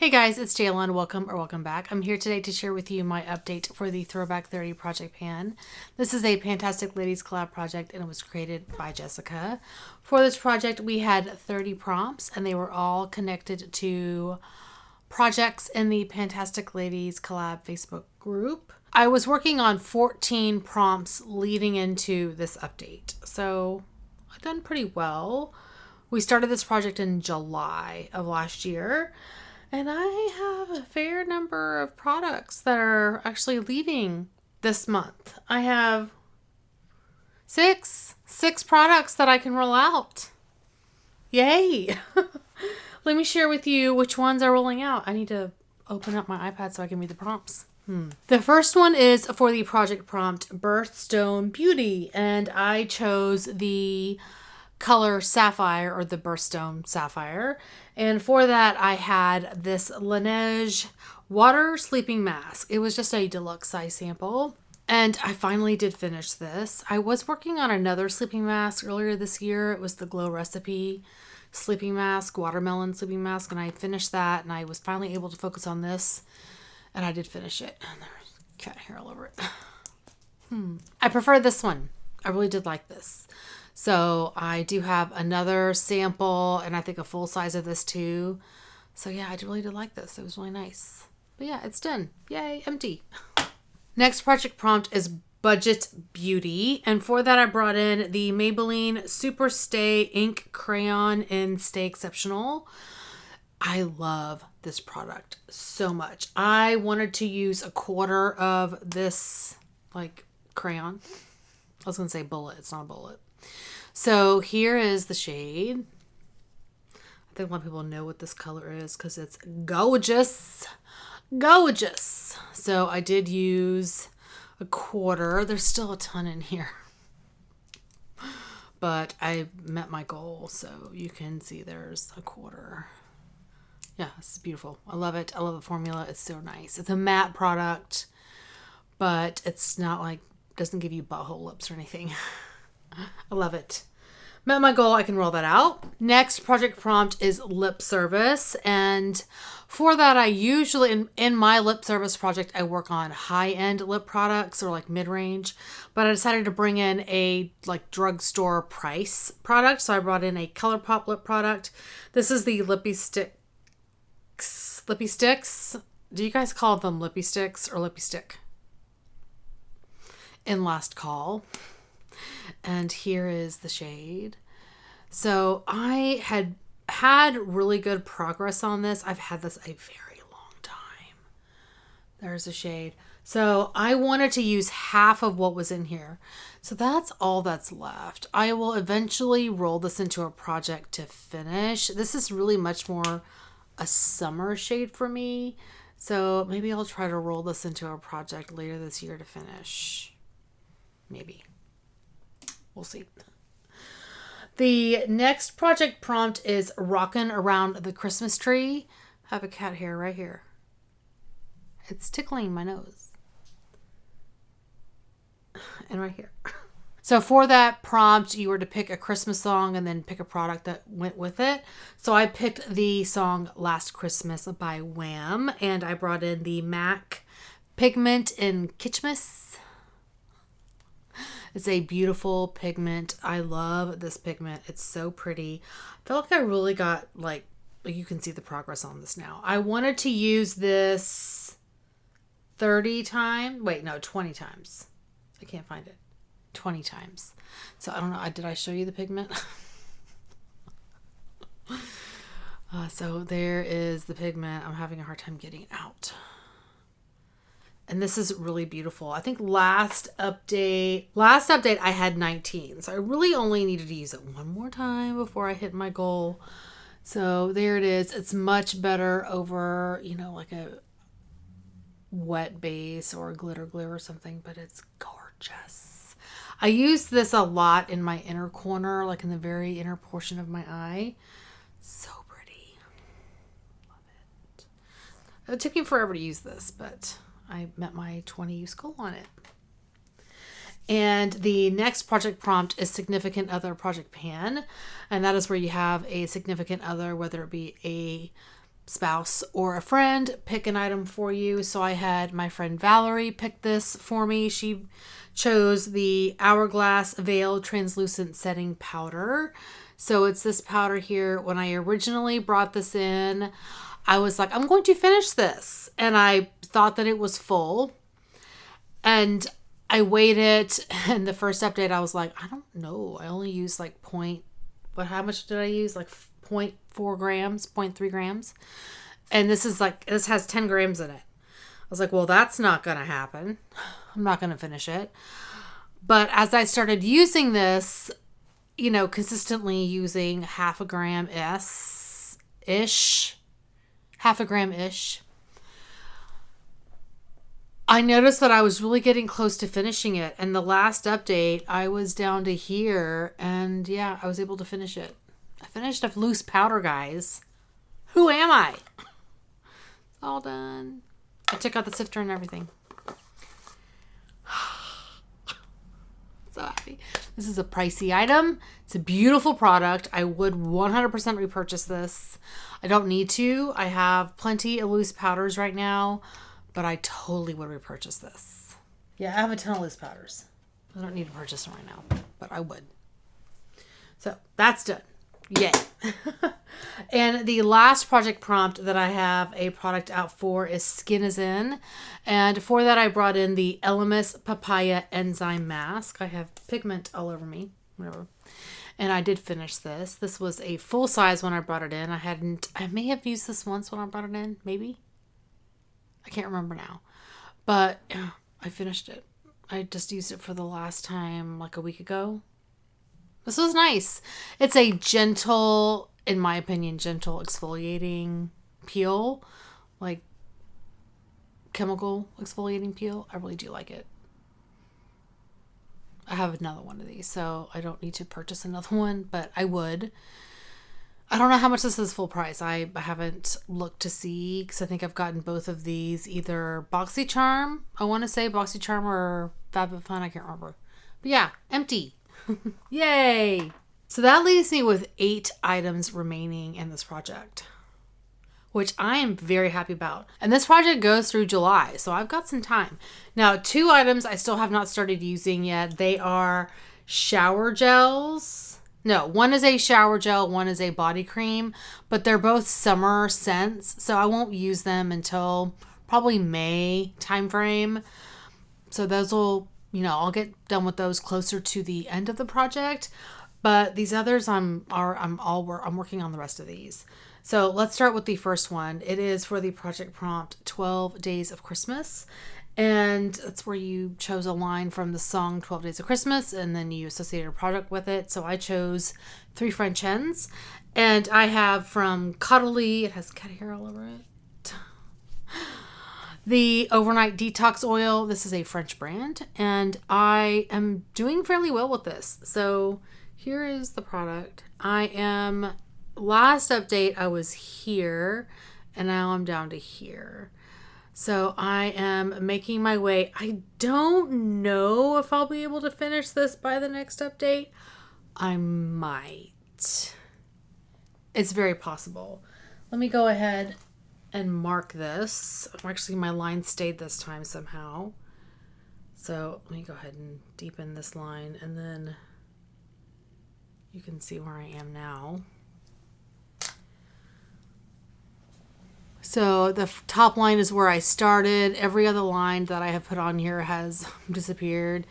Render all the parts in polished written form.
Hey guys, it's Jalen. Welcome back. I'm here today to share with you my update for the Throwback 30 project pan. This is a Pantastic Ladies collab project and it was created by Jessica. For this project, we had 30 prompts and they were all connected to projects in the Pantastic Ladies collab Facebook group. I was working on 14 prompts leading into this update, so I've done pretty well. We started this project in July of last year. And I have a fair number of products that are actually leaving this month. I have six products that I can roll out. Yay! Let me share with you which ones are rolling out. I need to open up my iPad so I can read the prompts. The first one is for the project prompt Birthstone Beauty, and I chose the color Sapphire, or the Birthstone Sapphire. And for that, I had this Laneige water sleeping mask. It was just a deluxe size sample. And I finally did finish this. I was working on another sleeping mask earlier this year. It was the Glow Recipe sleeping mask, watermelon sleeping mask. And I finished that and I was finally able to focus on this. And I did finish it. And there's cat hair all over it. I prefer this one. I really did like this. So I do have another sample and I think a full size of this too. So yeah, I really did like this. It was really nice. But yeah, it's done. Yay, empty. Next project prompt is Budget Beauty. And for that I brought in the Maybelline Super Stay Ink Crayon in Stay Exceptional. I love this product so much. I wanted to use a quarter of this like crayon. I was going to say bullet. It's not a bullet. So here is the shade. I think a lot of people know what this color is because it's gorgeous. Gorgeous. So I did use a quarter. There's still a ton in here. But I met my goal. So you can see there's a quarter. Yeah, this is beautiful. I love it. I love the formula. It's so nice. It's a matte product. But it's not like, doesn't give you butthole lips or anything. I love it. Met my goal. I can roll that out. Next project prompt is lip service. And for that, I usually, in my lip service project, I work on high-end lip products or like mid-range. But I decided to bring in a like drugstore price product. So I brought in a Colourpop lip product. This is the Lippy Sticks. Lippy Sticks. Do you guys call them Lippy Sticks or Lippy Stick? In Last Call. And here is the shade. So I had really good progress on this. I've had this a very long time. There's a shade. So I wanted to use half of what was in here. So that's all that's left. I will eventually roll this into a project to finish. This is really much more a summer shade for me. So maybe I'll try to roll this into a project later this year to finish. Maybe. We'll see. The next project prompt is Rockin' Around the Christmas Tree. I have a cat hair right here. It's tickling my nose. And right here. So for that prompt, you were to pick a Christmas song and then pick a product that went with it. So I picked the song Last Christmas by Wham. And I brought in the MAC Pigment in Kitschmas. It's a beautiful pigment. I love this pigment. It's so pretty. I feel like I really got like you can see the progress on this now. I wanted to use this 20 times. I can't find it. 20 times. So I don't know. Did I show you the pigment? So there is the pigment. I'm having a hard time getting it out. And this is really beautiful. I think last update I had 19. So I really only needed to use it one more time before I hit my goal. So there it is. It's much better over, like a wet base or a glitter glue or something, but it's gorgeous. I use this a lot in my inner corner, like in the very inner portion of my eye. So pretty. Love it. It took me forever to use this, but I met my 20 use goal on it. And the next project prompt is Significant Other Project Pan. And that is where you have a significant other, whether it be a spouse or a friend pick an item for you. So I had my friend Valerie pick this for me. She chose the Hourglass Veil Translucent Setting Powder. So it's this powder here. When I originally brought this in, I was like, I'm going to finish this. And I thought that it was full. And I weighed it. And the first update, I was like, I don't know. I only used like how much did I use? Like 0.4 grams, 0.3 grams. And this has 10 grams in it. I was like, well, that's not going to happen. I'm not going to finish it. But as I started using this, you know, consistently using half a gram-ish, I noticed that I was really getting close to finishing it. And the last update, I was down to here. And yeah, I was able to finish it. I finished a loose powder, guys. Who am I? It's all done. I took out the sifter and everything. So happy. This is a pricey item. It's a beautiful product. I would 100% repurchase this. I don't need to. I have plenty of loose powders right now, but I totally would repurchase this. Yeah, I have a ton of loose powders. I don't need to purchase them right now, but I would. So that's done. Yay. And the last project prompt that I have a product out for is Skin is In. And for that, I brought in the Elemis Papaya Enzyme Mask. I have pigment all over me, whatever. And I did finish this. This was a full size when I brought it in. I may have used this once when I brought it in, maybe. I can't remember now. But yeah, I finished it. I just used it for the last time like a week ago. This was nice. It's a gentle, in my opinion, gentle exfoliating peel. Like chemical exfoliating peel. I really do like it. I have another one of these, so I don't need to purchase another one, but I would. I don't know how much this is full price. I haven't looked to see because I think I've gotten both of these, either BoxyCharm, I want to say BoxyCharm, or FabFitFun, I can't remember. But yeah, empty. Yay! So that leaves me with 8 items remaining in this project, which I am very happy about. And this project goes through July, so I've got some time. Now, 2 items I still have not started using yet. They are shower gels. No, one is a shower gel, one is a body cream, but they're both summer scents, so I won't use them until probably May timeframe. So those will, I'll get done with those closer to the end of the project. But these others, I'm working on the rest of these. So let's start with the first one. It is for the project prompt 12 Days of Christmas. And that's where you chose a line from the song 12 Days of Christmas, and then you associated a product with it. So I chose 3 French Hens. And I have from Cuddly, it has cat hair all over it, the Overnight Detox Oil. This is a French brand, and I am doing fairly well with this. So here is the product. Last update I was here, and now I'm down to here. So I am making my way. I don't know if I'll be able to finish this by the next update. I might. It's very possible. Let me go ahead and mark this. Actually, my line stayed this time somehow. So let me go ahead and deepen this line, and then you can see where I am now. So the top line is where I started. Every other line that I have put on here has disappeared.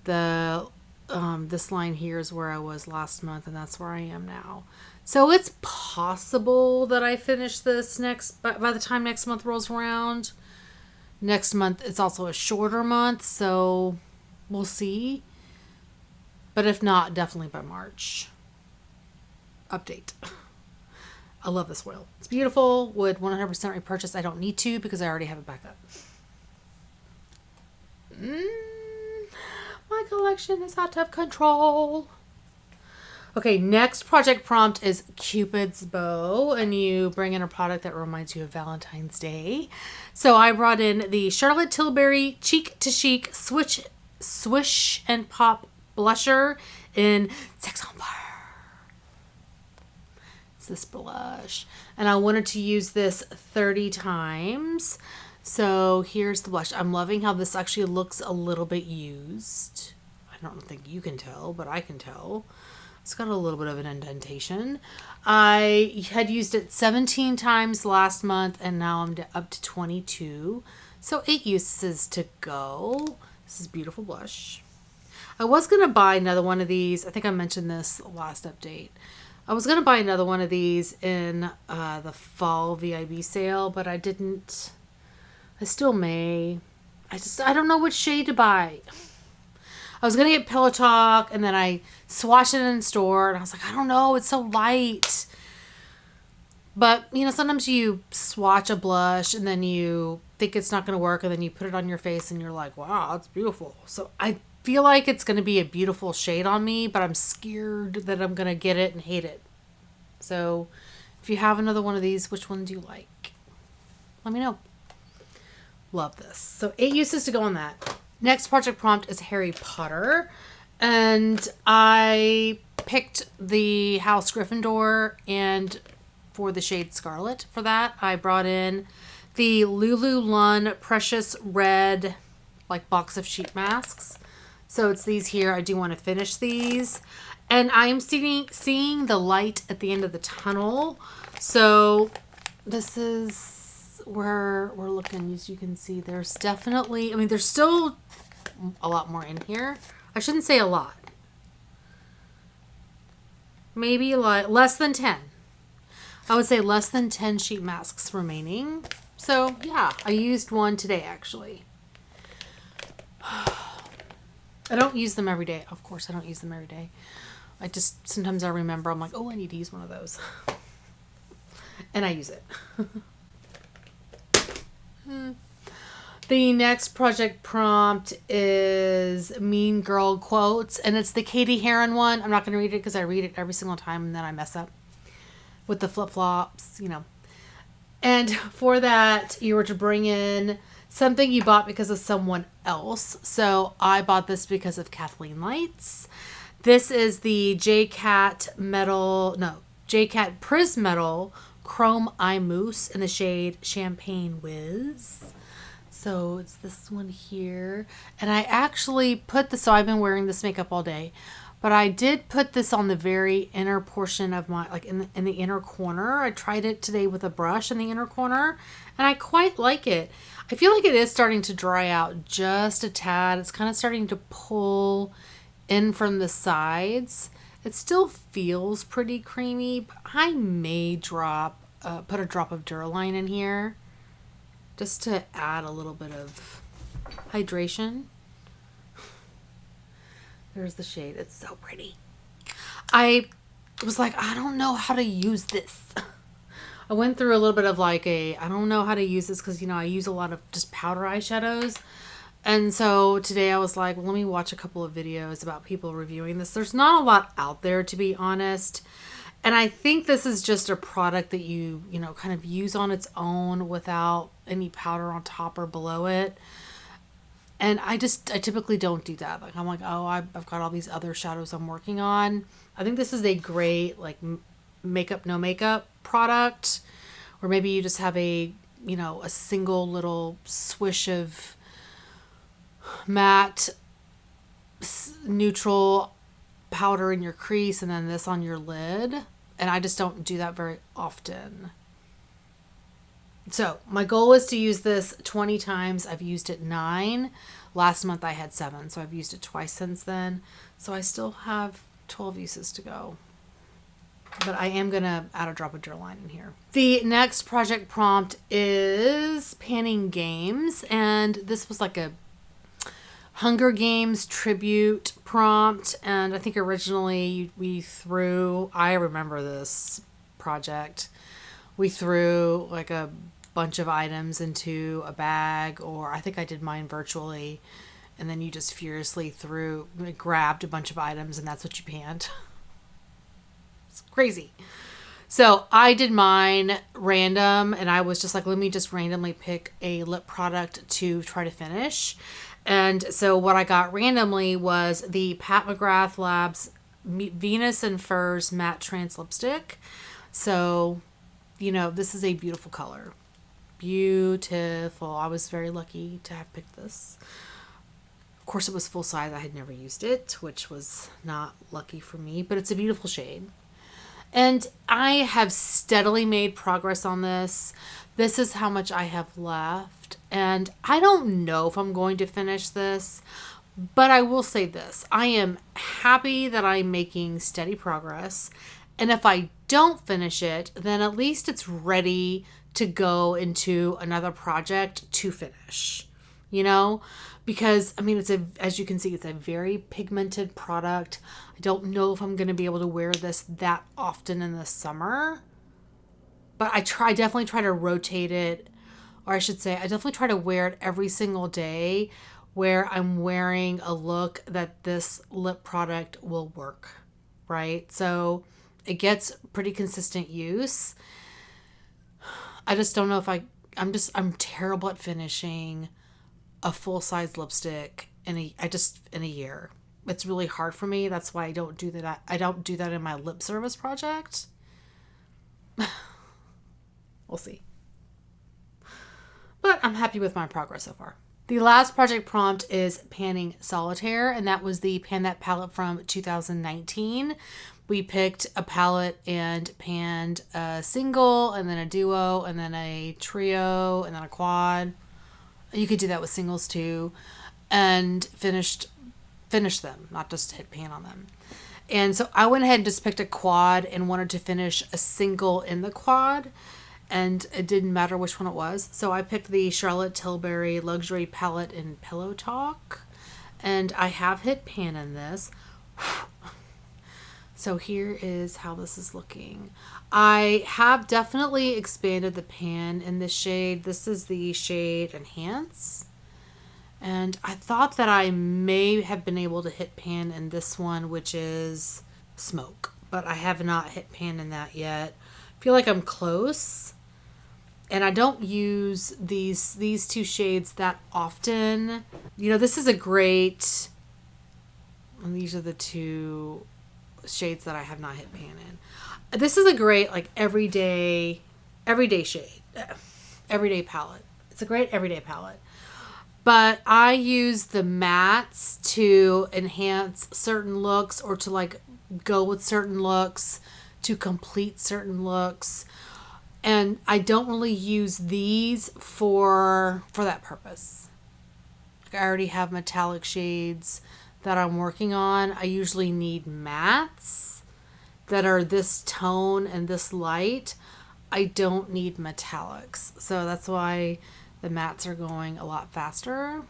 This line here is where I was last month, and that's where I am now. So it's possible that I finish this by the time next month rolls around. Next month, it's also a shorter month, so we'll see. But if not, definitely by March. Update. I love this oil. It's beautiful. Would 100% repurchase. I don't need to because I already have it back up. My collection is out of control. Okay, next project prompt is Cupid's Bow, and you bring in a product that reminds you of Valentine's Day. So I brought in the Charlotte Tilbury Cheek to Chic Swish and Pop Blusher in Sex on Fire. this blush. And I wanted to use this 30 times. So here's the blush. I'm loving how this actually looks a little bit used. I don't think you can tell, but I can tell. It's got a little bit of an indentation. I had used it 17 times last month, and now I'm up to 22. So 8 uses to go. This is a beautiful blush. I was going to buy another one of these. I think I mentioned this last update. I was going to buy another one of these in the fall VIB sale, but I didn't. I still may. I don't know which shade to buy. I was going to get Pillow Talk, and then I swatched it in store, and I was like, I don't know, it's so light. But, you know, sometimes you swatch a blush, and then you think it's not going to work, and then you put it on your face, and you're like, wow, it's beautiful. So I feel like it's going to be a beautiful shade on me, but I'm scared that I'm going to get it and hate it. So if you have another one of these, which one do you like? Let me know. Love this. So 8 uses to go on that. Next project prompt is Harry Potter. And I picked the House Gryffindor, and for the shade Scarlet for that, I brought in the Lululemon Precious Red like box of sheet masks. So it's these here. I do want to finish these. And I'm seeing the light at the end of the tunnel. So this is where we're looking. As you can see, there's definitely, I mean, there's still a lot more in here. I shouldn't say a lot. Maybe like less than 10. I would say less than 10 sheet masks remaining. So yeah, I used one today actually. I don't use them every day. Of course I don't use them every day. I just, sometimes I remember, I'm like, oh, I need to use one of those. And I use it. The next project prompt is Mean Girl Quotes, and it's the Katie Heron one. I'm not going to read it because I read it every single time and then I mess up with the flip-flops, you know. And for that, you were to bring in something you bought because of someone else. So I bought this because of Kathleen Lights. This is the JCat Prism Metal Chrome Eye Mousse in the shade Champagne Whiz. So it's this one here. And I actually put this, so I've been wearing this makeup all day, but I did put this on the very inner portion of my, like in the inner corner. I tried it today with a brush in the inner corner, and I quite like it. I feel like it is starting to dry out just a tad. It's kind of starting to pull in from the sides. It still feels pretty creamy, but I may put a drop of Duraline in here just to add a little bit of hydration. There's the shade. It's so pretty. I was like, I don't know how to use this. I went through a little bit of like I don't know how to use this because, you know, I use a lot of just powder eyeshadows. And so today I was like, well, let me watch a couple of videos about people reviewing this. There's not a lot out there, to be honest. And I think this is just a product that you know, kind of use on its own without any powder on top or below it. And I typically don't do that. Like, I'm like, oh, I've got all these other shadows I'm working on. I think this is a great, like, makeup, no makeup product. Or maybe you just have a, you know, a single little swish of matte neutral powder in your crease and then this on your lid. And I just don't do that very often. So my goal is to use this 20 times. I've used it 9. Last month I had 7, so I've used it twice since then. So I still have 12 uses to go. But I am going to add a drop of Duraline in here. The next project prompt is Panning Games. And this was like a Hunger Games tribute prompt. And I think originally I remember this project. We threw like a bunch of items into a bag, or I think I did mine virtually, and then you just furiously grabbed a bunch of items, and that's what you panned. It's crazy. So I did mine random, and I was just like, let me just randomly pick a lip product to try to finish. And so what I got randomly was the Pat McGrath Labs Venus and Furs Matte Trans Lipstick. So, you know, this is a beautiful color. Beautiful. I was very lucky to have picked this. Of course, it was full size. I had never used it, which was not lucky for me, but it's a beautiful shade. And I have steadily made progress on this. This is how much I have left. And I don't know if I'm going to finish this, but I will say this. I am happy that I'm making steady progress. And if I don't finish it, then at least it's ready to go into another project to finish, you know? Because, I mean, as you can see, it's a very pigmented product. I don't know if I'm going to be able to wear this that often in the summer. But I definitely try to rotate it. Or I should say, I definitely try to wear it every single day where I'm wearing a look that this lip product will work, right? So it gets pretty consistent use. I just don't know if I'm terrible at finishing a full-size lipstick in a year. It's really hard for me. That's why I don't do that. I don't do that in my lip service project. We'll see. But I'm happy with my progress so far. The last project prompt is panning solitaire, and that was the Pan That palette from 2019. We picked a palette and panned a single, and then a duo, and then a trio, and then a quad. You could do that with singles too, and finish them, not just hit pan on them. And so I went ahead and just picked a quad and wanted to finish a single in the quad, and it didn't matter which one it was. So I picked the Charlotte Tilbury Luxury Palette in Pillow Talk, and I have hit pan in this. So here is how this is looking. I have definitely expanded the pan in this shade. This is the shade Enhance. And I thought that I may have been able to hit pan in this one, which is Smoke. But I have not hit pan in that yet. I feel like I'm close. And I don't use these two shades that often. You know, this is a great... And these are the two shades that I have not hit pan in. This is a great, like, everyday shade. Everyday palette. It's a great everyday palette. But I use the mattes to enhance certain looks, or to, like, go with certain looks, to complete certain looks. And I don't really use these for that purpose. Like, I already have metallic shades that I'm working on. I usually need mattes that are this tone and this light. I don't need metallics. So that's why the mattes are going a lot faster.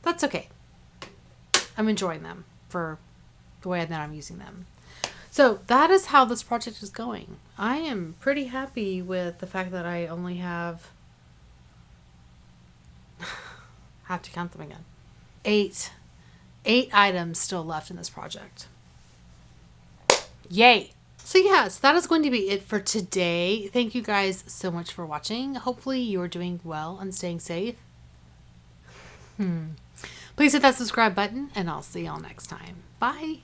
That's okay. I'm enjoying them for the way that I'm using them. So that is how this project is going. I am pretty happy with the fact that I only have to count them again. 8 items still left in this project. Yay! So yes, that is going to be it for today. Thank you guys so much for watching. Hopefully you are doing well and staying safe. Please hit that subscribe button, and I'll see y'all next time. Bye!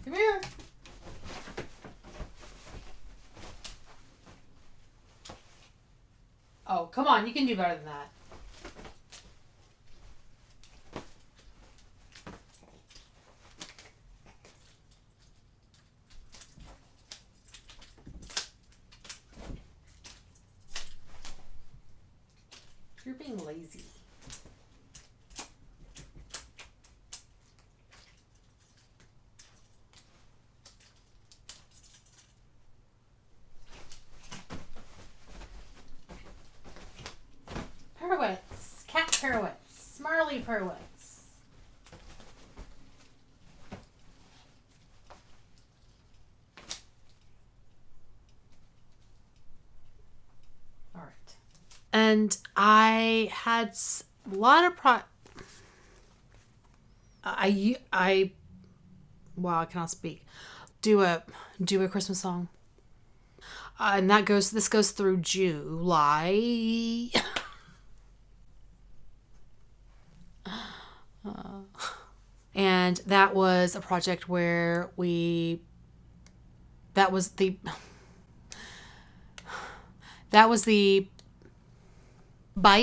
Come here. Oh, come on. You can do better than that. You're being lazy. Pro Whites. All right. And I had a lot of wow, I cannot speak. Do a Christmas song. And this goes through July. And that was a project where that was the bye.